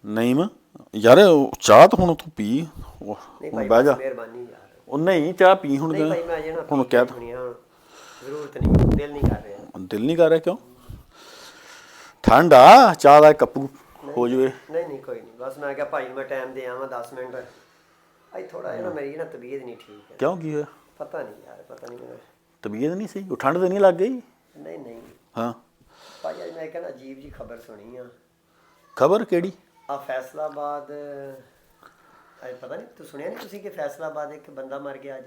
ਨਹੀਂ ਯਾਰ ਚਾਹ ਤਾਂ ਹੁਣ ਤੂੰ ਪੀ ਨਹੀਂ ਹੁਣ ਭਾਈ ਬਹਿ ਜਾ। ਮਿਹਰਬਾਨੀ ਯਾਰ। ਉਹ ਨਹੀਂ ਚਾਹ ਪੀ ਹੁਣ ਨਹੀਂ ਭਾਈ ਮੈਂ ਅਜੇ ਨਾ ਹੁਣ ਕਹਿ ਤਾ। ਜ਼ਰੂਰਤ ਨਹੀਂ, ਦਿਲ ਨਹੀਂ ਕਰ ਰਿਹਾ। ਦਿਲ ਨਹੀਂ ਕਰ ਰਿਹਾ ਕਿਉਂ? ਠੰਡ ਆ, ਚਾਹ ਦਾ ਇੱਕ ਕੱਪ ਹੋ ਜਾਵੇ। ਨਹੀਂ ਨਹੀਂ ਕੋਈ ਨਹੀਂ, ਬਸ ਮੈਂ ਕਿਹਾ ਭਾਈ ਨੂੰ ਮੈਂ ਟਾਈਮ ਦੇ ਆਵਾਂ 10 ਮਿੰਟ। ਅੱਜ ਥੋੜਾ ਜਿਹਾ ਨਾ ਮੇਰੀ ਨਾ ਤਬੀਅਤ ਨਹੀਂ ਠੀਕ ਹੈ। ਕਿਉਂ ਕੀ ਹੋਇਆ? ਪਤਾ ਨਹੀਂ ਯਾਰ, ਪਤਾ ਨਹੀਂ ਮੈਨੂੰ। ਤਬੀਅਤ ਨਹੀਂ ਸਹੀ? ਉਹ ਠੰਡ ਤਾਂ ਨਹੀਂ ਲੱਗ ਗਈ? ਨਹੀਂ ਨਹੀਂ ਹਾਂ ਭਾਈ, ਅੱਜ ਮੈਂ ਕਹਿੰਦਾ ਅਜੀਬ ਜੀ ਖਬਰ ਸੁਣੀ ਆ। ਖਬਰ ਕਿਹੜੀ? ਆ ਫੈਸਲਾਬਾਦ, ਅੱਜ ਪਤਾ ਨਹੀਂ ਤੂੰ ਸੁਣਿਆ ਨਹੀਂ ਤੁਸੀਂ ਕਿ ਫੈਸਲਾਬਾਦ ਇੱਕ ਬੰਦਾ ਮਰ ਗਿਆ ਅੱਜ?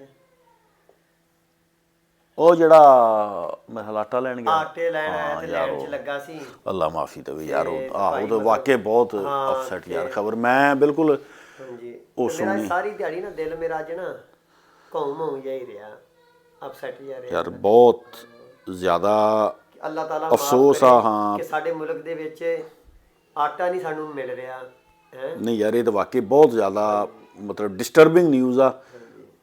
ਉਹ ਜਿਹੜਾ ਮੈਂ ਆਟਾ ਲੈਣ ਗਿਆ, ਆਟੇ ਲੈਣ ਆਇਆ ਤੇ ਲੈਣ 'ਚ ਲੱਗਾ ਸੀ। ਅੱਲਾ ਮਾਫੀ ਦੇਵੇ ਯਾਰ। ਤੇ ਆਹੋ ਭਾਈ ਉਹ ਤਾਂ ਵਾਕਿਆ ਬਹੁਤ ਹਾਂ, ਅਪਸੈਟ ਯਾਰ ਖਬਰ। ਮੈਂ ਬਿਲਕੁਲ ਹਾਂਜੀ ਉਹ ਤੇ ਮੇਰਾ ਸੁਣੀ ਸਾਰੀ ਦਿਹਾੜੀ ਨਾ ਦਿਲ ਮੇਰਾ ਅੱਜ ਨਾ ਘੁੰਮ ਜਿਹਾ ਹੀ ਰਿਹਾ, ਅਪਸੈਟ ਜਿਹਾ ਰਿਹਾ। ਯਾਰ ਬਹੁਤ ਜ਼ਿਆਦਾ ਅੱਲਾਹ ਤਾਲਾ ਅਫਸੋਸ ਆ। ਹਾਂ ਕਿ ਸਾਡੇ ਮੁਲਕ ਦੇ ਵਿੱਚ ਆਟਾ ਨਹੀਂ ਸਾਨੂੰ ਮਿਲ ਰਿਹਾ ਹੈ। ਨਹੀਂ ਯਾਰ ਇਹ ਤਾਂ ਵਾਕਿਆ ਬਹੁਤ ਜ਼ਿਆਦਾ ਮਤਲਬ ਡਿਸਟਰਬਿੰਗ ਨਿਊਜ਼ ਆ।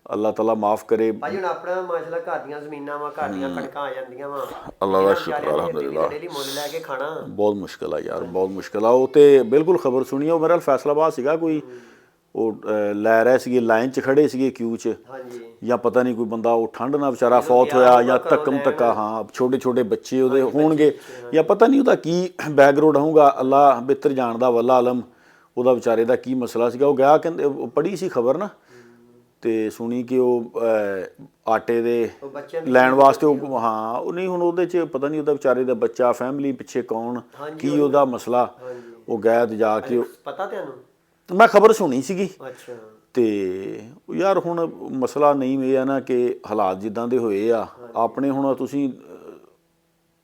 ਅੱਲਾਹ ਤਾਲਾ ਮਾਫ ਕਰੇ। ਭਾਈ ਹੁਣ ਆਪਣਾ ਮਾਸ਼ਾਅੱਲਾ ਘਰ ਦੀਆਂ ਜ਼ਮੀਨਾਂ ਵਾ, ਘਰ ਦੀਆਂ ਕਣਕਾਂ ਆ ਜਾਂਦੀਆਂ ਵਾ। ਅੱਲਾਹ ਦਾ ਸ਼ੁਕਰ ਅਲਹਮਦੁਲਿਲਾ। ਡੇਲੀ ਮੁੱਲ ਲੈ ਕੇ ਖਾਣਾ ਬਹੁਤ ਮੁਸ਼ਕਿਲ ਆ ਯਾਰ, ਬਹੁਤ ਮੁਸ਼ਕਿਲ ਆ। ਉਹ ਤੇ ਬਿਲਕੁਲ ਖਬਰ ਸੁਣੀ। ਉਹ ਮੇਰਾ ਫੈਸਲਾਬਾਦ ਸੀਗਾ ਕੋਈ, ਉਹ ਲੈ ਰਹੇ ਸੀਗੇ, ਲਾਈਨ 'ਚ ਖੜੇ ਸੀਗੇ ਕਿਊ 'ਚ, ਹਾਂਜੀ ਜਾਂ ਪਤਾ ਨਹੀਂ ਕੋਈ ਬੰਦਾ ਉਹ ਠੰਡ ਨਾਲ ਵਿਚਾਰਾ ਫੌਤ ਹੋਇਆ ਜਾਂ ਧੱਕਮ ਧੱਕਾ। ਹਾਂ ਛੋਟੇ ਛੋਟੇ ਬੱਚੇ ਉਹਦੇ ਹੋਣਗੇ ਜਾਂ ਪਤਾ ਨਹੀਂ ਉਹਦਾ ਕੀ ਬੈਕਗਰਾਉਂਡ ਹੋਊਗਾ, ਅੱਲਾ ਬਿਹਤਰ ਜਾਣਦਾ, ਵੱਲਾ ਆਲਮ ਉਹਦਾ ਵਿਚਾਰੇ ਦਾ ਕੀ ਮਸਲਾ ਸੀਗਾ। ਉਹ ਗਿਆ, ਕਹਿੰਦੇ ਪੜ੍ਹੀ ਸੀ ਖਬਰ ਨਾ, ਤੇ ਸੁਣੀ ਕਿ ਉਹ ਆਟੇ ਦੇ ਲੈਣ ਵਾਸਤੇ ਉਹ, ਹਾਂ ਉਹ ਨਹੀਂ ਹੁਣ ਉਹਦੇ 'ਚ ਪਤਾ ਨਹੀਂ ਉਹਦਾ ਵਿਚਾਰੇ ਦਾ ਬੱਚਾ, ਫੈਮਿਲੀ ਪਿੱਛੇ ਕੌਣ, ਕੀ ਉਹਦਾ ਮਸਲਾ। ਉਹ ਗਿਆ ਤੇ ਜਾ ਕੇ ਪਤਾ ਤੁਹਾਨੂੰ? ਮੈਂ ਖਬਰ ਸੁਣੀ ਸੀਗੀ। ਅੱਛਾ। ਤੇ ਯਾਰ ਹੁਣ ਮਸਲਾ ਨਹੀਂ ਇਹ ਆ ਨਾ ਕਿ ਹਾਲਾਤ ਜਿੱਦਾਂ ਦੇ ਹੋਏ ਆ ਆਪਣੇ, ਹੁਣ ਤੁਸੀਂ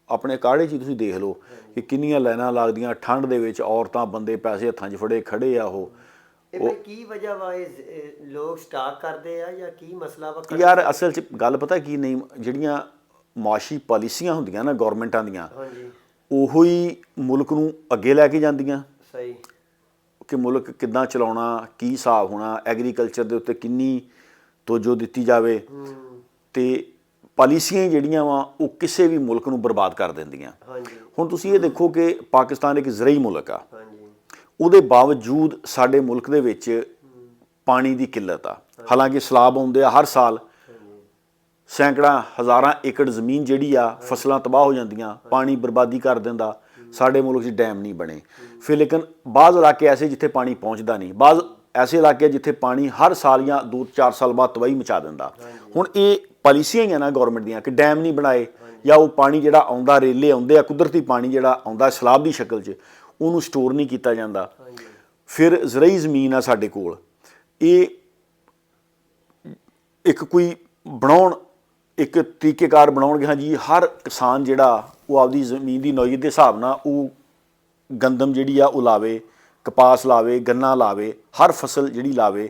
ਆਪਣੇ ਕਾੜੇ 'ਚ ਹੀ ਤੁਸੀਂ ਦੇਖ ਲਓ ਕਿ ਕਿੰਨੀਆਂ ਲਾਈਨਾਂ ਲੱਗਦੀਆਂ ਠੰਡ ਦੇ ਵਿੱਚ, ਔਰਤਾਂ ਬੰਦੇ ਪੈਸੇ ਹੱਥਾਂ 'ਚ ਫੜੇ ਖੜੇ ਆ। ਉਹ ਇਹ ਕੀ ਵਜ੍ਹਾ ਵਾ? ਇਹ ਲੋਕ ਸਟਾਕ ਕਰਦੇ ਆ ਜਾਂ ਕੀ ਮਸਲਾ ਵਾ? ਯਾਰ ਅਸਲ 'ਚ ਗੱਲ ਪਤਾ ਕੀ, ਨਹੀਂ ਜਿਹੜੀਆਂ ਮੁਆਸ਼ੀ ਪਾਲਿਸੀਆਂ ਹੁੰਦੀਆਂ ਨਾ ਗੌਰਮੈਂਟਾਂ ਦੀਆਂ, ਹਾਂਜੀ ਉਹੋ ਹੀ ਮੁਲਕ ਨੂੰ ਅੱਗੇ ਲੈ ਕੇ ਜਾਂਦੀਆਂ। ਸਹੀ। ਕਿ ਮੁਲਕ ਕਿੱਦਾਂ ਚਲਾਉਣਾ, ਕੀ ਹਿਸਾਬ ਹੋਣਾ, ਐਗਰੀਕਲਚਰ ਦੇ ਉੱਤੇ ਕਿੰਨੀ ਤੋਜੋ ਦਿੱਤੀ ਜਾਵੇ। ਤੇ ਪਾਲਿਸੀਆਂ ਜਿਹੜੀਆਂ ਵਾ ਉਹ ਕਿਸੇ ਵੀ ਮੁਲਕ ਨੂੰ ਬਰਬਾਦ ਕਰ ਦਿੰਦੀਆਂ। ਹਾਂਜੀ ਹੁਣ ਤੁਸੀਂ ਇਹ ਦੇਖੋ ਕਿ ਪਾਕਿਸਤਾਨ ਇੱਕ ਜ਼ਰਈ ਮੁਲਕ ਆ, ਹਾਂਜੀ ਉਹਦੇ ਬਾਵਜੂਦ ਸਾਡੇ ਮੁਲਕ ਦੇ ਵਿੱਚ ਪਾਣੀ ਦੀ ਕਿੱਲਤ ਆ। ਹਾਲਾਂਕਿ ਸਲਾਬ ਆਉਂਦੇ ਆ ਹਰ ਸਾਲ, ਸੈਂਕੜਾ ਹਜ਼ਾਰਾਂ ਏਕੜ ਜ਼ਮੀਨ ਜਿਹੜੀ ਆ ਫਸਲਾਂ ਤਬਾਹ ਹੋ ਜਾਂਦੀਆਂ, ਪਾਣੀ ਬਰਬਾਦੀ ਕਰ ਦਿੰਦਾ। ਸਾਡੇ ਮੁਲਕ 'ਚ ਡੈਮ ਨਹੀਂ ਬਣੇ। ਫਿਰ ਲੇਕਿਨ ਬਾਜ਼ ਇਲਾਕੇ ਐਸੇ ਜਿੱਥੇ ਪਾਣੀ ਪਹੁੰਚਦਾ ਨਹੀਂ, ਬਾਜ਼ ਐਸੇ ਇਲਾਕੇ ਜਿੱਥੇ ਪਾਣੀ ਹਰ ਸਾਲ ਜਾਂ 2-4 ਸਾਲ ਬਾਅਦ ਤਬਾਹੀ ਮਚਾ ਦਿੰਦਾ। ਹੁਣ ਇਹ ਪਾਲਿਸੀਆਂ ਹੀ ਆ ਨਾ ਗੌਰਮੈਂਟ ਦੀਆਂ ਕਿ ਡੈਮ ਨਹੀਂ ਬਣਾਏ, ਜਾਂ ਉਹ ਪਾਣੀ ਜਿਹੜਾ ਆਉਂਦਾ, ਰੇਲੇ ਆਉਂਦੇ ਆ, ਕੁਦਰਤੀ ਪਾਣੀ ਜਿਹੜਾ ਆਉਂਦਾ ਸਲਾਬ ਦੀ ਸ਼ਕਲ 'ਚ, ਉਹਨੂੰ ਸਟੋਰ ਨਹੀਂ ਕੀਤਾ ਜਾਂਦਾ। ਫਿਰ ਜ਼ਰਈ ਜ਼ਮੀਨ ਆ ਸਾਡੇ ਕੋਲ, ਇਹ ਇੱਕ ਕੋਈ ਬਣਾਉਣ, ਇੱਕ ਤਰੀਕੇਕਾਰ ਬਣਾਉਣਗੇ। ਹਾਂਜੀ ਹਰ ਕਿਸਾਨ ਜਿਹੜਾ ਉਹ ਆਪਦੀ ਜ਼ਮੀਨ ਦੀ ਨੌਈਅਤ ਦੇ ਹਿਸਾਬ ਨਾਲ ਉਹ ਗੰਦਮ ਜਿਹੜੀ ਆ ਉਹ ਲਾਵੇ, ਕਪਾਸ ਲਾਵੇ, ਗੰਨਾ ਲਾਵੇ, ਹਰ ਫਸਲ ਜਿਹੜੀ ਲਾਵੇ।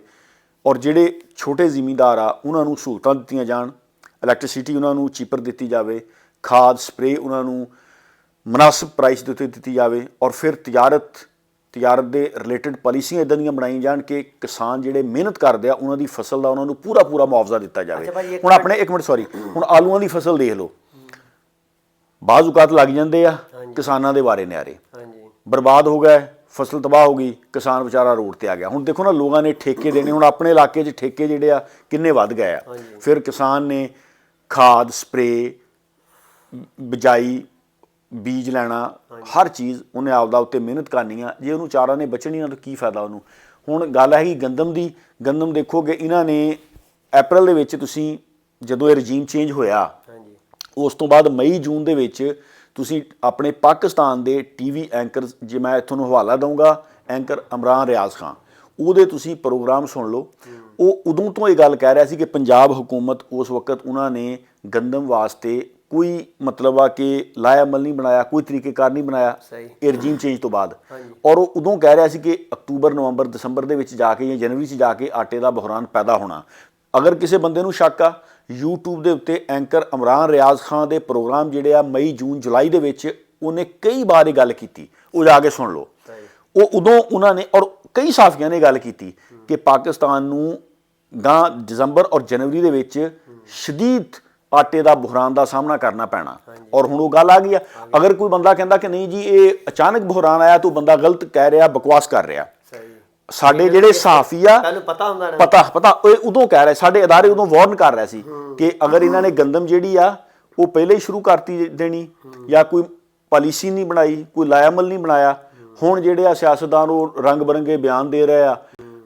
ਔਰ ਜਿਹੜੇ ਛੋਟੇ ਜ਼ਿਮੀਂਦਾਰ ਆ ਉਹਨਾਂ ਨੂੰ ਸਹੂਲਤਾਂ ਦਿੱਤੀਆਂ ਜਾਣ, ਇਲੈਕਟ੍ਰਿਸਿਟੀ ਉਹਨਾਂ ਨੂੰ ਚੀਪਰ ਦਿੱਤੀ ਜਾਵੇ, ਖਾਦ ਸਪਰੇ ਉਹਨਾਂ ਨੂੰ ਮੁਨਾਸਿਬ ਪ੍ਰਾਈਸ ਦੇ ਉੱਤੇ ਦਿੱਤੀ ਜਾਵੇ। ਔਰ ਫਿਰ ਤਜਾਰਤ ਦੇ ਰਿਲੇਟਡ ਪਾਲਿਸੀਆਂ ਇੱਦਾਂ ਦੀਆਂ ਬਣਾਈਆਂ ਜਾਣ ਕਿ ਕਿਸਾਨ ਜਿਹੜੇ ਮਿਹਨਤ ਕਰਦੇ ਆ ਉਹਨਾਂ ਦੀ ਫਸਲ ਦਾ ਉਹਨਾਂ ਨੂੰ ਪੂਰਾ ਮੁਆਵਜ਼ਾ ਦਿੱਤਾ ਜਾਵੇ। ਹੁਣ ਆਪਣੇ ਇੱਕ ਮਿੰਟ ਸੌਰੀ, ਹੁਣ ਆਲੂਆਂ ਦੀ ਫਸਲ ਦੇਖ ਲਓ, ਬਾਜ਼ ਔਕਾਤ ਲੱਗ ਜਾਂਦੇ ਆ, ਕਿਸਾਨਾਂ ਦੇ ਵਾਰੇ ਨਿਆਰੇ, ਬਰਬਾਦ ਹੋ ਗਏ, ਫਸਲ ਤਬਾਹ ਹੋ ਗਈ, ਕਿਸਾਨ ਵਿਚਾਰਾ ਰੋਡ ਤੇ ਆ ਗਿਆ। ਹੁਣ ਦੇਖੋ ਨਾ ਲੋਕਾਂ ਨੇ ਠੇਕੇ ਦੇਣੇ, ਹੁਣ ਆਪਣੇ ਇਲਾਕੇ 'ਚ ਠੇਕੇ ਜਿਹੜੇ ਆ ਕਿੰਨੇ ਵੱਧ ਗਏ ਆ। ਫਿਰ ਕਿਸਾਨ ਨੇ ਖਾਦ ਸਪਰੇ, ਬਿਜਾਈ, ਬੀਜ ਲੈਣਾ, ਹਰ ਚੀਜ਼ ਉਹਨੇ ਆਪਦਾ ਉੱਤੇ ਮਿਹਨਤ ਕਰਨੀ ਆ। ਜੇ ਉਹਨੂੰ ਚਾਰਾਂ ਨੇ ਬਚਣੀਆਂ ਤਾਂ ਕੀ ਫਾਇਦਾ ਉਹਨੂੰ। ਹੁਣ ਗੱਲ ਹੈਗੀ ਗੰਦਮ ਦੀ। ਗੰਦਮ ਦੇਖੋਗੇ ਇਹਨਾਂ ਨੇ ਅਪ੍ਰੈਲ ਦੇ ਵਿੱਚ, ਤੁਸੀਂ ਜਦੋਂ ਇਹ ਰਜੀਮ ਚੇਂਜ ਹੋਇਆ ਉਸ ਤੋਂ ਬਾਅਦ ਮਈ ਜੂਨ ਦੇ ਵਿੱਚ ਤੁਸੀਂ ਆਪਣੇ ਪਾਕਿਸਤਾਨ ਦੇ ਟੀਵੀ ਐਂਕਰ, ਜੇ ਮੈਂ ਤੁਹਾਨੂੰ ਹਵਾਲਾ ਦਊਂਗਾ, ਐਂਕਰ ਇਮਰਾਨ ਰਿਆਜ਼ ਖਾਨ, ਉਹਦੇ ਤੁਸੀਂ ਪ੍ਰੋਗਰਾਮ ਸੁਣ ਲਓ। ਉਹ ਉਦੋਂ ਤੋਂ ਇਹ ਗੱਲ ਕਹਿ ਰਿਹਾ ਸੀ ਕਿ ਪੰਜਾਬ ਹੁਕੂਮਤ ਉਸ ਵਕਤ ਉਹਨਾਂ ਨੇ ਗੰਦਮ ਵਾਸਤੇ ਕੋਈ ਮਤਲਬ ਆ ਕਿ ਲਾਇਆਮਲ ਨਹੀਂ ਬਣਾਇਆ, ਕੋਈ ਤਰੀਕੇਕਾਰ ਨਹੀਂ ਬਣਾਇਆ ਇਹ ਰਜੀਮ ਚੇਂਜ ਤੋਂ ਬਾਅਦ। ਔਰ ਉਹ ਉਦੋਂ ਕਹਿ ਰਿਹਾ ਸੀ ਕਿ ਅਕਤੂਬਰ, ਨਵੰਬਰ, ਦਸੰਬਰ ਦੇ ਵਿੱਚ ਜਾ ਕੇ ਜਾਂ ਜਨਵਰੀ 'ਚ ਜਾ ਕੇ ਆਟੇ ਦਾ ਬੁਹਰਾਨ ਪੈਦਾ ਹੋਣਾ। ਅਗਰ ਕਿਸੇ ਬੰਦੇ ਨੂੰ ਸ਼ੱਕ ਆ, YouTube ਦੇ ਉੱਤੇ ਐਂਕਰ ਇਮਰਾਨ ਰਿਆਜ਼ ਖਾਨ ਦੇ ਪ੍ਰੋਗਰਾਮ ਜਿਹੜੇ ਆ ਮਈ, ਜੂਨ, ਜੁਲਾਈ ਦੇ ਵਿੱਚ ਉਹਨੇ ਕਈ ਵਾਰ ਇਹ ਗੱਲ ਕੀਤੀ, ਉਹ ਜਾ ਕੇ ਸੁਣ ਲਓ। ਉਹ ਉਦੋਂ ਉਹਨਾਂ ਨੇ ਔਰ ਕਈ ਸਾਫੀਆਂ ਨੇ ਗੱਲ ਕੀਤੀ ਕਿ ਪਾਕਿਸਤਾਨ ਨੂੰ ਗਾਂ ਦਸੰਬਰ ਔਰ ਜਨਵਰੀ ਦੇ ਵਿੱਚ ਸ਼ਦੀਦ ਆਟੇ ਦਾ ਬੁਹਰਾਨ ਦਾ ਸਾਹਮਣਾ ਕਰਨਾ ਪੈਣਾ। ਔਰ ਹੁਣ ਉਹ ਗੱਲ ਆ ਗਈ ਆ, ਅਗਰ ਕੋਈ ਬੰਦਾ ਕਹਿੰਦਾ ਕਿ ਨਹੀਂ ਜੀ ਇਹ ਅਚਾਨਕ ਬੁਹਰਾਨ ਆਇਆ, ਤੂੰ ਬੰਦਾ ਗਲਤ ਕਹਿ ਰਿਹਾ, ਬਕਵਾਸ ਕਰ ਰਿਹਾ। ਸਾਡੇ ਜਿਹੜੇ ਸਹਾਫੀ ਆ, ਤੁਹਾਨੂੰ ਪਤਾ ਹੁੰਦਾ ਨਾ, ਪਤਾ ਇਹ ਉਦੋਂ ਕਹਿ ਰਹੇ, ਸਾਡੇ ਅਦਾਰੇ ਉਦੋਂ ਵਾਰਨ ਕਰ ਰਹੇ ਸੀ ਕਿ ਅਗਰ ਇਹਨਾਂ ਨੇ ਗੰਦਮ ਜਿਹੜੀ ਆ ਉਹ ਪਹਿਲੇ ਹੀ ਸ਼ੁਰੂ ਕਰਤੀ ਦੇਣੀ, ਜਾਂ ਕੋਈ ਪਾਲਿਸੀ ਨਹੀਂ ਬਣਾਈ, ਕੋਈ ਲਾਇਆਮਲ ਨਹੀਂ ਬਣਾਇਆ। ਹੁਣ ਜਿਹੜੇ ਆ ਸਿਆਸਤਦਾਨ ਉਹ ਰੰਗ ਬਰੰਗੇ ਬਿਆਨ ਦੇ ਰਹੇ ਆ,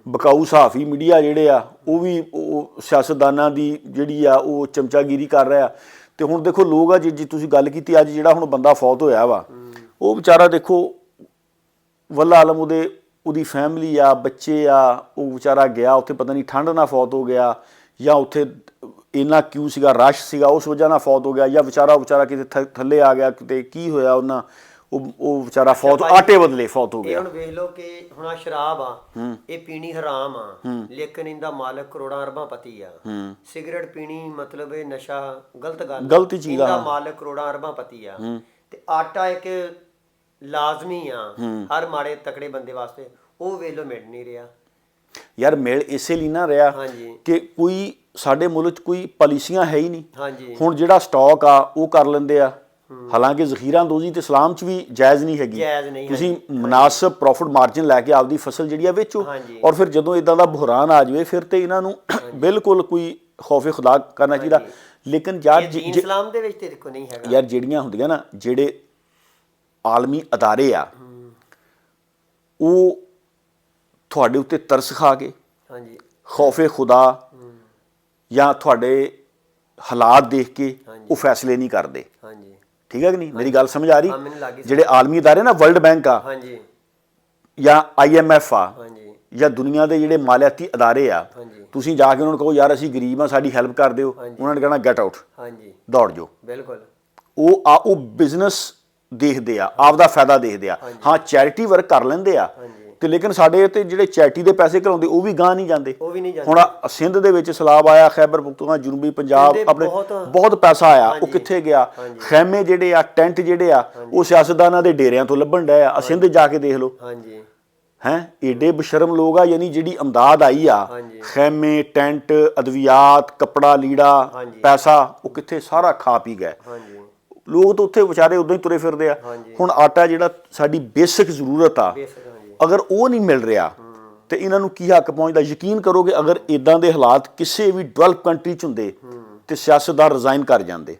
ਬਕਾਊ ਸਹਾਫੀ ਮੀਡੀਆ ਜਿਹੜੇ ਆ ਉਹ ਵੀ ਉਹ ਸਿਆਸਤਦਾਨਾਂ ਦੀ ਜਿਹੜੀ ਆ ਉਹ ਚਮਚਾਗਿਰੀ ਕਰ ਰਿਹਾ। ਤੇ ਹੁਣ ਦੇਖੋ ਲੋਕ ਆ, ਜੀ ਤੁਸੀਂ ਗੱਲ ਕੀਤੀ ਅੱਜ ਜਿਹੜਾ ਹੁਣ ਬੰਦਾ ਫੌਤ ਹੋਇਆ ਵਾ, ਉਹ ਵਿਚਾਰਾ ਦੇਖੋ ਵੱਲਾ ਆਲਮ ਉਹਦੀ ਫੈਮਿਲੀ ਆ, ਬੱਚੇ ਆ, ਉਹ ਵਿਚਾਰਾ ਗਿਆ ਉੱਥੇ, ਪਤਾ ਨਹੀਂ ਠੰਡ ਨਾਲ ਫੌਤ ਹੋ ਗਿਆ ਜਾਂ ਉੱਥੇ ਇੰਨਾ ਕਿਉਂ ਸੀਗਾ, ਰਸ਼ ਸੀਗਾ, ਉਸ ਵਜ੍ਹਾ ਨਾਲ ਫੌਤ ਹੋ ਗਿਆ, ਜਾਂ ਵਿਚਾਰਾ ਕਿਤੇ ਥੱਲੇ ਆ ਗਿਆ, ਕਿਤੇ ਕੀ ਹੋਇਆ ਉਹਨਾਂ, ਉਹ ਵਿਚਾਰਾ ਫੌਤ ਆਟੇ ਬਦਲੇ ਫੌਤ ਹੋ ਗਿਆ। ਹੁਣ ਵੇਖ ਲਓ ਕਿ ਹੁਣ ਆ ਸ਼ਰਾਬ ਆ, ਇਹ ਪੀਣੀ ਹਰਾਮ ਆ, ਲੇਕਿਨ ਇਹਦਾ ਮਾਲਕ ਕਰੋੜਾਂ ਅਰਬਾਂ ਪਤੀ ਆ। ਸਿਗਰਟ ਪੀਣੀ ਮਤਲਬ ਇਹ ਨਸ਼ਾ ਗਲਤ ਚੀਜ਼ ਆ, ਇਹਦਾ ਮਾਲਕ ਕਰੋੜਾਂ ਅਰਬਾਂ ਪਤੀ ਆ। ਤੇ ਆਟਾ ਇੱਕ ਲਾਜ਼ਮੀ ਆ ਹਰ ਮਾੜੇ ਤਕੜੇ ਬੰਦੇ ਵਾਸਤੇ, ਉਹ ਵੇਖ ਲਓ ਮਿਲ ਨਹੀਂ ਰਿਹਾ ਯਾਰ। ਮੇਲ ਇਸੇ ਲਈ ਨਾ ਰਿਹਾ ਕਿ ਕੋਈ ਸਾਡੇ ਮੁਲਕ 'ਚ ਕੋਈ ਪਾਲਿਸੀਆਂ ਹੈ ਹੀ ਨਹੀਂ। ਹੁਣ ਜਿਹੜਾ ਸਟਾਕ ਆ ਉਹ ਕਰ ਲੈਂਦੇ ਆ, ਹਾਲਾਂਕਿ ਜ਼ਖੀਰਾ ਅੰਦੋਜ਼ੀ ਤੇ ਇਸਲਾਮ 'ਚ ਵੀ ਜਾਇਜ਼ ਨਹੀਂ ਹੈਗੀ। ਤੁਸੀਂ ਮੁਨਾਸਬ ਪ੍ਰੋਫਿਟ ਮਾਰਜਨ ਲੈ ਕੇ ਆਪਦੀ ਫਸਲ ਜਿਹੜੀ ਆ ਵੇਚੋ, ਔਰ ਫਿਰ ਜਦੋਂ ਇਦਾਂ ਦਾ ਬੁਹਰਾਨ ਆ ਜਾਵੇ ਫਿਰ ਤੇ ਇਹਨਾਂ ਨੂੰ ਬਿਲਕੁਲ ਕੋਈ ਖੌਫੇ ਖੁਦਾ ਕਰਨਾ ਚਾਹੀਦਾ। ਲੇਕਿਨ ਯਾਰ ਇਸਲਾਮ ਦੇ ਵਿੱਚ ਤੇ ਦੇਖੋ ਨਹੀਂ ਹੈਗਾ ਯਾਰ, ਜਿਹੜੀਆਂ ਹੁੰਦੀਆਂ ਨਾ ਜਿਹੜੇ ਆਲਮੀ ਅਦਾਰੇ ਆ, ਉਹ ਤੁਹਾਡੇ ਉੱਤੇ ਤਰਸ ਖਾ ਕੇ ਖੌਫੇ ਖੁਦਾ ਜਾਂ ਤੁਹਾਡੇ ਹਾਲਾਤ ਦੇਖ ਕੇ ਉਹ ਫੈਸਲੇ ਨਹੀਂ ਕਰਦੇ। ਠੀਕ ਹੈ ਕਿ ਨਹੀਂ? ਮੇਰੀ ਗੱਲ ਸਮਝ ਆ ਰਹੀ? ਜਿਹੜੇ ਆਲਮੀ ਅਦਾਰੇ ਨਾ, ਵਰਲਡ ਬੈਂਕ ਆ ਜਾਂ IMF ਆ ਜਾਂ ਦੁਨੀਆ ਦੇ ਜਿਹੜੇ ਮਾਲੀਆਤੀ ਅਦਾਰੇ ਆ, ਤੁਸੀਂ ਜਾ ਕੇ ਉਹਨਾਂ ਨੂੰ ਕਹੋ ਯਾਰ ਅਸੀਂ ਗਰੀਬ ਆ, ਸਾਡੀ ਹੈਲਪ ਕਰ ਦਿਓ, ਉਹਨਾਂ ਨੇ ਕਹਿਣਾ ਗੈਟ ਆਊਟ, ਦੌੜ ਜਾਓ। ਬਿਲਕੁਲ ਉਹ ਬਿਜ਼ਨਸ ਦੇਖਦੇ ਆ, ਆਪਦਾ ਫਾਇਦਾ ਦੇਖਦੇ ਆ। ਹਾਂ, ਚੈਰਿਟੀ ਵਰਕ ਕਰ ਲੈਂਦੇ ਆ ਤੇ ਲੇਕਿਨ ਸਾਡੇ ਤੇ ਜਿਹੜੇ ਚੈਰਿਟੀ ਦੇ ਪੈਸੇ ਘਲਾਉਂਦੇ ਉਹ ਵੀ ਗਾਂ ਨਹੀਂ ਜਾਂਦੇ। ਹੁਣ ਸਿੰਧ ਦੇ ਵਿੱਚ ਸਲਾਬ ਆਇਆ, ਖੈਬਰ ਪਖਤੂਨਖਵਾ, ਜਨੂਬੀ ਪੰਜਾਬ, ਆਪਣੇ ਬਹੁਤ ਪੈਸਾ ਆਇਆ, ਉਹ ਕਿੱਥੇ ਗਿਆ? ਖੈਮੇ ਜਿਹੜੇ ਆ, ਟੈਂਟ ਜਿਹੜੇ ਆ, ਉਹ ਸਿਆਸਤਦਾਨਾਂ ਦੇ ਡੇਰਿਆਂ ਤੋਂ ਲੱਭਣ ਡਏ ਆ। ਸਿੰਧ ਜਾ ਕੇ ਦੇਖ ਲਓ, ਹੈ ਏਡੇ ਬਸ਼ਰਮ ਲੋਕ ਆ। ਯਾਨੀ ਜਿਹੜੀ ਅਮਦਾਦ ਆਈ ਆ, ਖੈਮੇ, ਟੈਂਟ, ਅਦਵਿਆਤ, ਕੱਪੜਾ ਲੀੜਾ, ਪੈਸਾ, ਉਹ ਕਿੱਥੇ ਸਾਰਾ ਖਾ ਪੀ ਗਏ। ਲੋਕ ਤਾਂ ਉੱਥੇ ਵਿਚਾਰੇ ਉਦਾਂ ਹੀ ਤੁਰੇ ਫਿਰਦੇ ਆ। ਹੁਣ ਆਟਾ ਜਿਹੜਾ ਸਾਡੀ ਬੇਸਿਕ ਜ਼ਰੂਰਤ ਆ, ਅਗਰ ਉਹ ਨਹੀਂ ਮਿਲ ਰਿਹਾ ਤੇ ਇਹਨਾਂ ਨੂੰ ਕੀ ਹੱਕ ਪਹੁੰਚਦਾ? ਯਕੀਨ ਕਰੋਗੇ ਅਗਰ ਇਦਾਂ ਦੇ ਹਾਲਾਤ ਕਿਸੇ ਵੀ ਡਿਵੈਲਪ ਕੰਟਰੀ 'ਚ ਹੁੰਦੇ ਤੇ ਸਿਆਸਤਦਾਨ ਰਿਜ਼ਾਈਨ ਕਰ ਜਾਂਦੇ,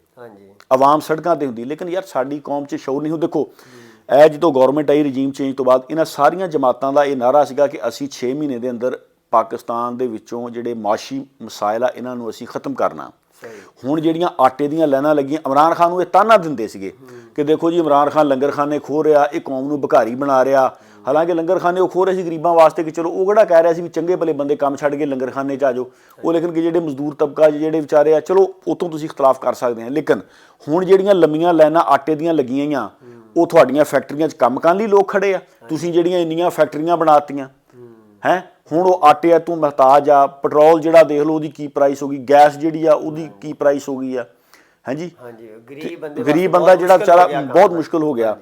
ਆਵਾਮ ਸੜਕਾਂ ਤੇ ਹੁੰਦੀ। ਲੇਕਿਨ ਯਾਰ ਸਾਡੀ ਕੌਮ 'ਚ ਸ਼ੌਰ ਨਹੀਂ। ਦੇਖੋ ਇਹ ਜਦੋਂ ਗਵਰਨਮੈਂਟ ਆਈ ਰਜੀਮ ਚੇਂਜ ਤੋਂ ਬਾਅਦ, ਇਹਨਾਂ ਸਾਰੀਆਂ ਜਮਾਤਾਂ ਦਾ ਇਹ ਨਾਰਾ ਸੀਗਾ ਕਿ ਅਸੀਂ 6 ਮਹੀਨੇ ਦੇ ਅੰਦਰ ਪਾਕਿਸਤਾਨ ਦੇ ਵਿੱਚੋਂ ਜਿਹੜੇ ਮਾਸ਼ੀ ਮਸਾਇਲ ਆ ਇਹਨਾਂ ਨੂੰ ਅਸੀਂ ਖਤਮ ਕਰਨਾ। ਹੁਣ ਜਿਹੜੀਆਂ ਆਟੇ ਦੀਆਂ ਲਾਈਨਾਂ ਲੱਗੀਆਂ, ਇਮਰਾਨ ਖਾਨ ਨੂੰ ਇਹ ਤਾਨਾ ਦਿੰਦੇ ਸੀਗੇ ਕਿ ਦੇਖੋ ਜੀ ਇਮਰਾਨ ਖਾਨ ਲੰਗਰਖਾਨੇ ਖੋਹ ਰਿਹਾ, ਇਹ ਕੌਮ ਨੂੰ ਭਿਖਾਰੀ ਬਣਾ ਰਿਹਾ। ਹਾਲਾਂਕਿ ਲੰਗਰਖਾਨੇ ਉਹ ਖੋਹ ਰਹੇ ਸੀ ਗਰੀਬਾਂ ਵਾਸਤੇ ਕਿ ਚਲੋ ਉਹ ਕਿਹੜਾ ਕਹਿ ਰਿਹਾ ਸੀ ਵੀ ਚੰਗੇ ਭਲੇ ਬੰਦੇ ਕੰਮ ਛੱਡ ਕੇ ਲੰਗਰਖਾਨੇ 'ਚ ਆ ਜਾਓ। ਉਹ ਲੇਕਿਨ ਕਿ ਜਿਹੜੇ ਮਜ਼ਦੂਰ ਤਬਕਾ ਜਿਹੜੇ ਵਿਚਾਰੇ ਆ, ਚਲੋ ਉਤੋਂ ਤੁਸੀਂ ਇਖਤਲਾਫ ਕਰ ਸਕਦੇ ਆ। ਲੇਕਿਨ ਹੁਣ ਜਿਹੜੀਆਂ ਲੰਮੀਆਂ ਲਾਈਨਾਂ ਆਟੇ ਦੀਆਂ ਲੱਗੀਆਂ ਆ, ਉਹ ਤੁਹਾਡੀਆਂ ਫੈਕਟਰੀਆਂ 'ਚ ਕੰਮ ਕਰਨ ਲਈ ਲੋਕ ਖੜੇ ਆ। ਤੁਸੀਂ ਜਿਹੜੀਆਂ ਇੰਨੀਆਂ ਫੈਕਟਰੀਆਂ ਬਣਾਤੀਆਂ ਹੈ, ਹੁਣ ਉਹ ਆਟੇ ਤੋਂ ਮਹਤਾਜ ਆ। ਪੈਟਰੋਲ ਜਿਹੜਾ ਦੇਖ ਲਓ ਉਹਦੀ ਕੀ ਪ੍ਰਾਈਸ ਹੋ ਗਈ, ਗੈਸ ਜਿਹੜੀ ਆ ਉਹਦੀ ਕੀ ਪ੍ਰਾਈਸ ਹੋ ਗਈ ਆ। ਹਾਂਜੀ, ਗਰੀਬ ਬੰਦਾ ਜਿਹੜਾ ਵਿਚਾਰਾ ਬਹੁਤ ਮੁਸ਼ਕਿਲ ਹੋ ਗਿਆ।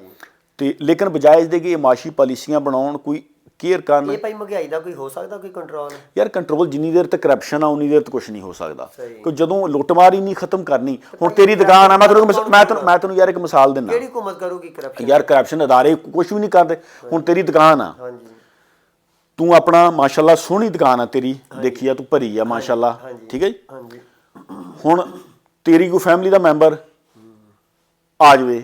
ਤੇ ਲੇਕਿਨ ਬਜਾਏ ਇਸਦੇ ਕਿ ਇਹ ਮਾਸ਼ੀ ਪਾਲਿਸੀਆਂ ਬਣਾਉਣ, ਕੋਈ ਕੇਅਰ ਕਰਨ। ਇਹ ਭਾਈ ਮਹਿੰਗਾਈ ਦਾ ਕੋਈ ਹੋ ਸਕਦਾ ਕੋਈ ਕੰਟਰੋਲ? ਯਾਰ ਕੰਟਰੋਲ ਜਿੰਨੀ ਦੇਰ ਤੱਕ ਕਰਪਸ਼ਨ ਆ ਉਨੀ ਦੇਰ ਤੱਕ ਕੁਝ ਨਹੀਂ ਹੋ ਸਕਦਾ। ਕਿ ਜਦੋਂ ਲੁੱਟਮਾਰ ਹੀ ਨਹੀਂ ਖਤਮ ਕਰਨੀ। ਹੁਣ ਤੇਰੀ ਦੁਕਾਨ ਆ, ਮੈਂ ਤੈਨੂੰ ਯਾਰ ਇੱਕ ਮਿਸਾਲ ਦਿੰਦਾ। ਕਿਹੜੀ ਹੁਕੂਮਤ ਕਰੂਗੀ ਕਰਪਸ਼ਨ? ਯਾਰ ਕਰਪਸ਼ਨ ਅਦਾਰੇ ਕੁਝ ਵੀ ਨਹੀਂ ਕਰਦੇ। ਹੁਣ ਤੇਰੀ ਦੁਕਾਨ ਆ, ਤੂੰ ਆਪਣਾ ਮਾਸ਼ਾਅੱਲਾ ਸੋਹਣੀ ਦੁਕਾਨ ਆ ਤੇਰੀ, ਦੇਖੀ ਆ ਤੂੰ ਭਰੀ ਆ ਮਾਸ਼ਾਅੱਲਾ, ਠੀਕ ਹੈ ਜੀ। ਹੁਣ ਤੇਰੀ ਕੋਈ ਫੈਮਿਲੀ ਦਾ ਮੈਂਬਰ ਆ ਜਾਵੇ,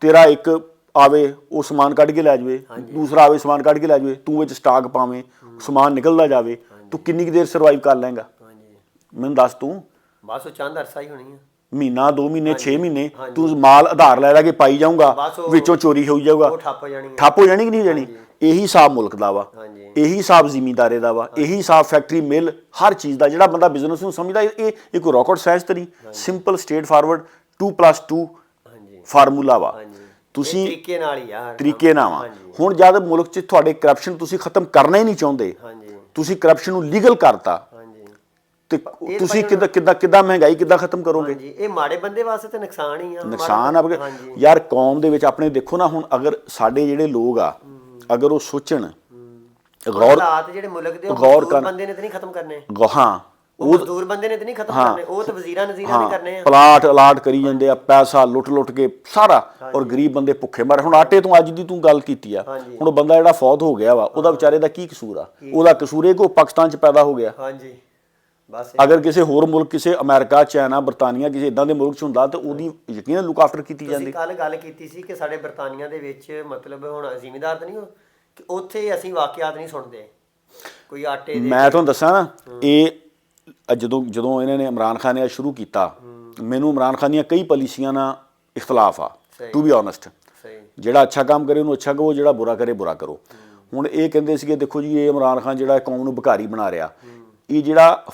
ਤੇਰਾ ਇੱਕ ਆਵੇ ਉਹ ਸਮਾਨ ਕੱਢ ਕੇ ਲੈ ਜਾਵੇ, ਦੂਸਰਾ ਆਵੇ ਸਮਾਨ ਕੱਢ ਕੇ ਲੈ ਜਾਵੇ, ਤੂੰ ਵਿੱਚ ਸਟਾਕ ਪਾਵੇਂ, ਸਮਾਨ ਨਿਕਲਦਾ ਜਾਵੇ, ਤੂੰ ਕਿੰਨੀ ਕੁ ਦੇਰ ਸਰਵਾਈਵ ਕਰ ਲਏਗਾ? ਮੈਨੂੰ ਦੱਸ ਤੂੰ। ਬਸ ਉਹ ਚੰਦ ਅਰਸਾ ਹੀ ਹੋਣੀ ਆ, ਮਹੀਨਾ 2 ਮਹੀਨੇ 6 ਮਹੀਨੇ ਤੂੰ ਮਾਲ ਆਧਾਰ ਲੈ ਕੇ ਪਾਈ ਜਾਊਗਾ, ਵਿੱਚੋਂ ਚੋਰੀ ਹੋਈ ਜਾਊਗਾ, ਠੱਪ ਹੋ ਜਾਣੀ ਕਿ ਨਹੀਂ ਹੋ ਜਾਣੀ? ਇਹੀ ਹਿਸਾਬ ਮੁਲਕ ਦਾ ਵਾ, ਇਹੀ ਹਿਸਾਬ ਜ਼ਿਮੀਂਦਾਰੇ ਦਾ ਵਾ, ਇਹੀ ਹਿਸਾਬ ਫੈਕਟਰੀ ਮਿਲ ਹਰ ਚੀਜ਼ ਦਾ। ਜਿਹੜਾ ਬੰਦਾ ਬਿਜ਼ਨਸ ਨੂੰ ਸਮਝਦਾ, ਇਹ ਕੋਈ ਰੌਕਟ ਸਾਇੰਸ ਤਾਂ ਨਹੀਂ, ਸਿੰਪਲ ਸਟੇਟ ਫਾਰਵਰਡ 2+2 ਫਾਰਮੂਲਾ ਵਾ। ਤੁਸੀਂ ਤਰੀਕੇ ਨਾਲ ਵਾ। ਹੁਣ ਜਦ ਮੁਲਕ 'ਚ ਤੁਹਾਡੇ ਕਰਪਸ਼ਨ ਤੁਸੀਂ ਖਤਮ ਕਰਨਾ ਹੀ ਨਹੀਂ ਚਾਹੁੰਦੇ, ਤੁਸੀਂ ਕਰਪਸ਼ਨ ਨੂੰ ਲੀਗਲ ਕਰਤਾ, ਤੇ ਤੁਸੀਂ ਕਿੱਦਾਂ ਮਹਿੰਗਾਈ ਕਿੱਦਾਂ ਖਤਮ ਕਰੋਗੇ? ਇਹ ਮਾੜੇ ਬੰਦੇ ਵਾਸਤੇ ਤਾਂ ਨੁਕਸਾਨ ਹੀ ਆ। ਨੁਕਸਾਨ ਆ ਯਾਰ ਕੌਮ ਦੇ ਵਿੱਚ। ਆਪਣੇ ਦੇਖੋ ਨਾ, ਹੁਣ ਅਗਰ ਸਾਡੇ ਜਿਹੜੇ ਲੋਕ ਆ, ਅਗਰ ਉਹ ਸੋਚਣ, ਗੌਰ ਕਰਨ, ਬੰਦੇ ਨੇ ਤਾਂ ਨਹੀਂ ਖਤਮ ਕਰਨੇ। ਹਾਂ, ਉਹ ਮਜ਼ਦੂਰ ਬੰਦੇ ਨੇ ਤੇ ਨਹੀਂ ਖਤਮ ਕਰਨੇ, ਉਹ ਤਾਂ ਵਜ਼ੀਰਾਂ ਨਜ਼ੀਰਾਂ ਨੇ ਕਰਨੇ ਆ। ਪਲਾਟ ਅਲਾਟ ਕਰੀ ਜਾਂਦੇ ਆ, ਪੈਸਾ ਲੁੱਟ ਕੇ ਸਾਰਾ, ਔਰ ਗਰੀਬ ਬੰਦੇ ਭੁੱਖੇ ਮਰ। ਹੁਣ ਆਟੇ ਤੋਂ ਅੱਜ ਦੀ ਤੂੰ ਗੱਲ ਕੀਤੀ ਆ, ਹੁਣ ਉਹ ਬੰਦਾ ਜਿਹੜਾ ਫੌਤ ਹੋ ਗਿਆ ਵਾ, ਉਹਦਾ ਵਿਚਾਰੇ ਦਾ ਕੀ ਕਸੂਰ ਆ? ਉਹਦਾ ਕਸੂਰ ਇਹ ਕਿ ਉਹ ਪਾਕਿਸਤਾਨ 'ਚ ਪੈਦਾ ਹੋ ਗਿਆ। ਹਾਂਜੀ ਬਸ। ਅਗਰ ਕਿਸੇ ਹੋਰ ਮੁਲਕ, ਕਿਸੇ ਅਮਰੀਕਾ, ਚਾਈਨਾ, ਬਰਤਾਨੀਆ, ਕਿਸੇ ਇਦਾਂ ਦੇ ਮੁਲਕ 'ਚ ਹੁੰਦਾ ਤਾਂ ਉਹਦੀ ਯਕੀਨਨ ਲੁੱਕ ਆਫਟਰ ਕੀਤੀ ਜਾਂਦੀ। ਕੱਲ ਗੱਲ ਕੀਤੀ ਸੀ ਕਿ ਸਾਡੇ ਬਰਤਾਨੀਆ ਦੇ ਵਿੱਚ ਮਤਲਬ ਹੁਣ ਜ਼ਿਮੀਂਦਾਰ ਤਾਂ ਨਹੀਂ ਹੋ ਕਿ ਉੱਥੇ ਅਸੀਂ ਵਾਕਿਆਤ ਨਹੀਂ ਸੁਣਦੇ ਕੋਈ ਆਟੇ ਦੇ। ਮੈਂ ਤੁਹਾਨੂੰ ਦੱਸਾਂ ਨਾ, ਇਹ ਜਦੋਂ ਇਹਨਾਂ ਨੇ ਇਮਰਾਨ ਖਾਨ ਨੇ ਸ਼ੁਰੂ ਕੀਤਾ, ਮੈਨੂੰ ਇਮਰਾਨ ਖਾਨ ਦੀਆਂ ਕਈ ਪਾਲਿਸੀਆਂ ਨਾਲ ਇਖਤਲਾਫ ਆ, ਟੂ ਬੀ ਓਨੈਸਟ। ਜਿਹੜਾ ਅੱਛਾ ਕੰਮ ਕਰੇ ਉਹਨੂੰ ਅੱਛਾ ਕਹੋ, ਜਿਹੜਾ ਬੁਰਾ ਕਰੇ ਬੁਰਾ ਕਰੋ। ਹੁਣ ਇਹ ਕਹਿੰਦੇ ਸੀਗੇ ਦੇਖੋ ਜੀ, ਇਹ ਇਮਰਾਨ ਖਾਨ ਜਿਹੜਾ ਕੌਮ ਨੂੰ ਭਿਖਾਰੀ ਬਣਾ ਰਿਹਾ, ਇਹ ਜਿਹੜਾ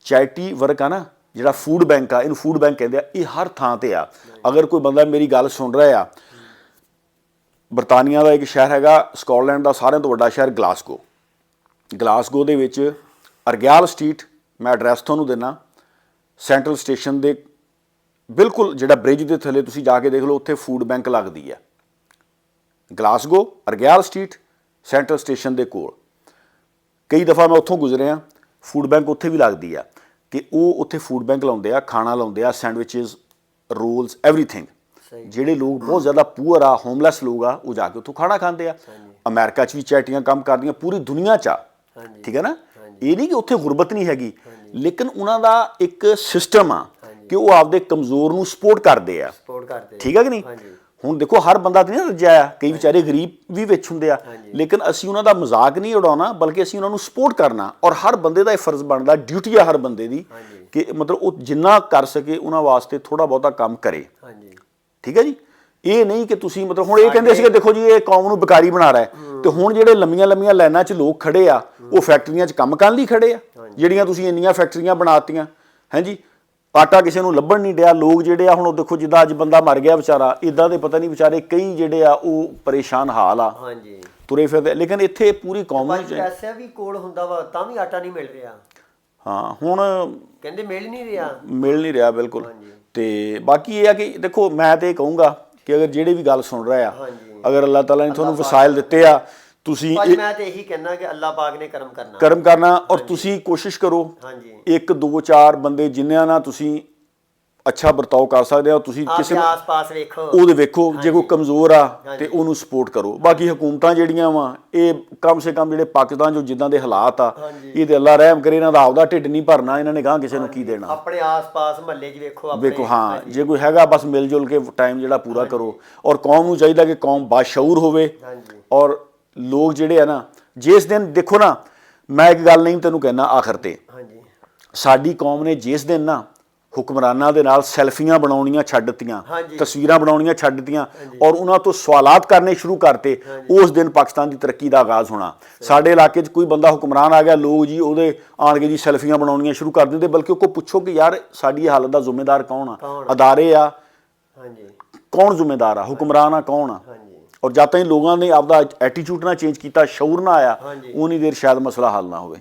ਚੈਰਿਟੀ ਵਰਕ ਆ ਨਾ, ਜਿਹੜਾ ਫੂਡ ਬੈਂਕ ਆ, ਇਹਨੂੰ ਫੂਡ ਬੈਂਕ ਕਹਿੰਦੇ ਆ, ਇਹ ਹਰ ਥਾਂ ਤੇ ਆ। ਅਗਰ ਕੋਈ ਬੰਦਾ ਮੇਰੀ ਗੱਲ ਸੁਣ ਰਿਹਾ ਆ, ਬਰਤਾਨੀਆ ਦਾ ਇੱਕ ਸ਼ਹਿਰ ਹੈਗਾ, ਸਕਾਟਲੈਂਡ ਦਾ ਸਾਰਿਆਂ ਤੋਂ ਵੱਡਾ ਸ਼ਹਿਰ ਗਲਾਸਗੋ। ਗਲਾਸਗੋ ਦੇ ਵਿੱਚ ਅਰਗਿਆਲ ਸਟਰੀਟ, ਮੈਂ ਐਡਰੈਸ ਤੁਹਾਨੂੰ ਦਿੰਦਾ, ਸੈਂਟਰਲ ਸਟੇਸ਼ਨ ਦੇ ਬਿਲਕੁਲ ਜਿਹੜਾ ਬ੍ਰਿਜ ਦੇ ਥੱਲੇ ਤੁਸੀਂ ਜਾ ਕੇ ਦੇਖ ਲਓ, ਉੱਥੇ ਫੂਡ ਬੈਂਕ ਲੱਗਦੀ ਹੈ। Glasgow, Argyal street, central station ਦੇ ਕੋਲ। ਕਈ ਦਫਾ ਮੈਂ ਉੱਥੋਂ ਗੁਜ਼ਰਿਆ, ਫੂਡ ਬੈਂਕ ਉੱਥੇ ਵੀ ਲੱਗਦੀ ਆ। ਤੇ ਉਹ ਉੱਥੇ ਫੂਡ ਬੈਂਕ ਲਾਉਂਦੇ ਆ, ਖਾਣਾ ਲਾਉਂਦੇ ਆ, ਸੈਂਡਵਿਚਜ਼, ਰੋਲਸ, ਐਵਰੀਥਿੰਗ। ਜਿਹੜੇ ਲੋਕ ਬਹੁਤ ਜ਼ਿਆਦਾ ਪੂਅਰ ਆ, ਹੋਮਲੈਸ ਲੋਕ ਆ, ਉਹ ਜਾ ਕੇ ਉੱਥੋਂ ਖਾਣਾ ਖਾਂਦੇ ਆ। ਅਮਰੀਕਾ 'ਚ ਵੀ ਚੈਟੀਆਂ ਕੰਮ ਕਰਦੀਆਂ, ਪੂਰੀ ਦੁਨੀਆ 'ਚ ਆ, ਠੀਕ ਹੈ ਨਾ। ਇਹ ਨਹੀਂ ਕਿ ਉੱਥੇ ਗੁਰਬਤ ਨਹੀਂ ਹੈਗੀ, ਲੇਕਿਨ ਉਹਨਾਂ ਦਾ ਇੱਕ ਸਿਸਟਮ ਆ ਕਿ ਉਹ ਆਪਦੇ ਕਮਜ਼ੋਰ ਨੂੰ ਸਪੋਰਟ ਕਰਦੇ ਆ, ਠੀਕ ਹੈ ਕਿ ਨਹੀਂ। ਹੁਣ ਦੇਖੋ ਹਰ ਬੰਦਾ ਤਾਂ ਨਹੀਂ ਰੱਜਿਆ ਆ, ਕਈ ਵਿਚਾਰੇ ਗਰੀਬ ਵੀ ਵਿੱਚ ਹੁੰਦੇ ਆ, ਲੇਕਿਨ ਅਸੀਂ ਉਹਨਾਂ ਦਾ ਮਜ਼ਾਕ ਨਹੀਂ ਉਡਾਉਣਾ, ਬਲਕਿ ਅਸੀਂ ਉਹਨਾਂ ਨੂੰ ਸਪੋਰਟ ਕਰਨਾ। ਔਰ ਹਰ ਬੰਦੇ ਦਾ ਇਹ ਫਰਜ਼ ਬਣਦਾ, ਡਿਊਟੀ ਆ ਹਰ ਬੰਦੇ ਦੀ, ਕਿ ਮਤਲਬ ਉਹ ਜਿੰਨਾ ਕਰ ਸਕੇ ਉਹਨਾਂ ਵਾਸਤੇ ਥੋੜਾ ਬਹੁਤਾ ਕੰਮ ਕਰੇ, ਠੀਕ ਹੈ ਜੀ। ਇਹ ਨਹੀਂ ਕਿ ਤੁਸੀਂ ਮਤਲਬ ਹੁਣ ਇਹ ਕਹਿੰਦੇ ਸੀਗੇ ਦੇਖੋ ਜੀ ਇਹ ਕੌਮ ਨੂੰ ਬੇਕਾਰੀ ਬਣਾ ਰਿਹਾ, ਤੇ ਹੁਣ ਜਿਹੜੇ ਲੰਮੀਆਂ ਲੰਮੀਆਂ ਲਾਈਨਾਂ 'ਚ ਲੋਕ ਖੜੇ ਆ, ਉਹ ਫੈਕਟਰੀਆਂ 'ਚ ਕੰਮ ਕਰਨ ਲਈ ਖੜੇ ਆ, ਜਿਹੜੀਆਂ ਤੁਸੀਂ ਇੰਨੀਆਂ ਫੈਕਟਰੀਆਂ ਬਣਾਤੀਆਂ, ਹਾਂਜੀ। ਆਟਾ ਕਿਸੇ ਨੂੰ ਲੱਭਣ ਨਹੀਂ ਡਿਆ। ਲੋਕ ਜਿਹੜੇ ਆ ਹੁਣ ਉਹ ਦੇਖੋ, ਜਿੱਦਾਂ ਅੱਜ ਬੰਦਾ ਮਰ ਗਿਆ ਵਿਚਾਰਾ, ਇਦਾਂ ਦੇ ਪਤਾ ਨਹੀਂ ਵਿਚਾਰੇ ਕਈ ਜਿਹੜੇ ਆ ਉਹ ਪਰੇਸ਼ਾਨ ਹਾਲ ਆ, ਤੁਰੇ ਫਿਰਦੇ। ਲੇਕਿਨ ਇੱਥੇ ਪੂਰੀ ਕੌਮ ਨੂੰ ਪੈਸਾ ਵੀ ਕੋਲ ਹੁੰਦਾ ਵਾ ਤਾਂ ਵੀ ਆਟਾ ਨਹੀਂ ਮਿਲ ਰਿਹਾ। ਹਾਂ, ਹੁਣ ਕਹਿੰਦੇ ਮਿਲ ਨਹੀਂ ਰਿਹਾ ਬਿਲਕੁਲ। ਤੇ ਬਾਕੀ ਇਹ ਆ ਕਿ ਦੇਖੋ, ਮੈਂ ਤੇ ਇਹ ਕਹੂੰਗਾ ਕਿ ਅਗਰ ਜਿਹੜੇ ਵੀ ਗੱਲ ਸੁਣ ਰਹੇ ਆ, ਅਗਰ ਅੱਲਾਹ ਤਾਲਾ ਨੇ ਤੁਹਾਨੂੰ ਵਸਾਇਲ ਦਿੱਤੇ ਆ, ਤੁਸੀਂ ਮੈਂ ਤੇ ਇਹੀ ਕਹਿਣਾ ਕਿ ਅੱਲਾਹ ਪਾਕ ਨੇ ਕਰਮ ਕਰਨਾ। ਔਰ ਤੁਸੀਂ ਕੋਸ਼ਿਸ਼ ਕਰੋ, 1 2 4 ਬੰਦੇ ਜਿਨ੍ਹਾਂ ਨਾਲ ਤੁਸੀਂ ਅੱਛਾ ਵਰਤਾਓ ਕਰ ਸਕਦੇ ਹੋ, ਤੁਸੀਂ ਕਿਸੇ ਨੂੰ ਆਸ-ਪਾਸ ਵੇਖੋ, ਉਹਦੇ ਵੇਖੋ, ਜੇ ਕੋਈ ਕਮਜ਼ੋਰ ਆ ਤੇ ਉਹਨੂੰ ਸਪੋਰਟ ਕਰੋ। ਬਾਕੀ ਹਕੂਮਤਾਂ ਜਿਹੜੀਆਂ ਵਾ, ਇਹ ਕਮ ਸੇ ਕਮ ਜਿਹੜੇ ਪਾਕਿਸਤਾਨ ਜੋ ਜਿੱਦਾਂ ਦੇ ਹਾਲਾਤ ਆ, ਇਹ ਤੇ ਅੱਲਾਹ ਰਹਿਮ ਕਰੇ, ਇਹਨਾਂ ਦਾ ਆਪਦਾ ਢਿੱਡ ਨਹੀਂ ਭਰਨਾ, ਇਹਨਾਂ ਨੇ ਗਾਂ ਕਿਸੇ ਨੂੰ ਕੀ ਦੇਣਾ। ਆਪਣੇ ਆਸ-ਪਾਸ ਮਹੱਲੇ 'ਚ ਵੇਖੋ, ਹਾਂ, ਜੇ ਕੋਈ ਹੈਗਾ ਬਸ ਮਿਲ ਜੁਲ ਕੇ ਟਾਈਮ ਜਿਹੜਾ ਪੂਰਾ ਕਰੋ। ਔਰ ਕੌਮ ਨੂੰ ਚਾਹੀਦਾ ਕਿ ਕੌਮ ਬਾਸ਼ਊਰ ਹੋਵੇ। ਔਰ ਲੋਕ ਜਿਹੜੇ ਆ ਨਾ, ਜਿਸ ਦਿਨ ਦੇਖੋ ਨਾ, ਮੈਂ ਇੱਕ ਗੱਲ ਨਹੀਂ ਤੈਨੂੰ ਕਹਿਣਾ ਆਖਰ ਤੇ, ਸਾਡੀ ਕੌਮ ਨੇ ਜਿਸ ਦਿਨ ਨਾ ਹੁਕਮਰਾਨਾਂ ਦੇ ਨਾਲ ਸੈਲਫੀਆਂ ਬਣਾਉਣੀਆਂ ਛੱਡ ਦਿੱਤੀਆਂ, ਤਸਵੀਰਾਂ ਬਣਾਉਣੀਆਂ ਛੱਡ ਦਿੱਤੀਆਂ, ਔਰ ਉਹਨਾਂ ਤੋਂ ਸਵਾਲਾਤ ਕਰਨੇ ਸ਼ੁਰੂ ਕਰਤੇ, ਉਸ ਦਿਨ ਪਾਕਿਸਤਾਨ ਦੀ ਤਰੱਕੀ ਦਾ ਆਗਾਜ਼ ਹੋਣਾ। ਸਾਡੇ ਇਲਾਕੇ 'ਚ ਕੋਈ ਬੰਦਾ ਹੁਕਮਰਾਨ ਆ ਗਿਆ, ਲੋਕ ਜੀ ਉਹਦੇ ਆਣ ਕੇ ਜੀ ਸੈਲਫੀਆਂ ਬਣਾਉਣੀਆਂ ਸ਼ੁਰੂ ਕਰ ਦਿੰਦੇ। ਬਲਕਿ ਉਹ ਕੋ ਪੁੱਛੋ ਕਿ ਯਾਰ ਸਾਡੀ ਹਾਲਤ ਦਾ ਜ਼ਿੰਮੇਦਾਰ ਕੌਣ ਆ? ਅਦਾਰੇ ਆ, ਕੌਣ ਜ਼ਿੰਮੇਦਾਰ ਆ? ਹੁਕਮਰਾਨ ਆ, ਕੌਣ ਆ? ਔਰ ਜਦ ਤਾਈਂ ਲੋਕਾਂ ਨੇ ਆਪਦਾ ਐਟੀਟਿਊਡ ਨਾ ਚੇਂਜ ਕੀਤਾ, ਸ਼ਊਰ ਨਾ ਆਇਆ, ਉਨੀ ਦੇਰ ਸ਼ਾਇਦ ਮਸਲਾ ਹੱਲ ਨਾ ਹੋਵੇ।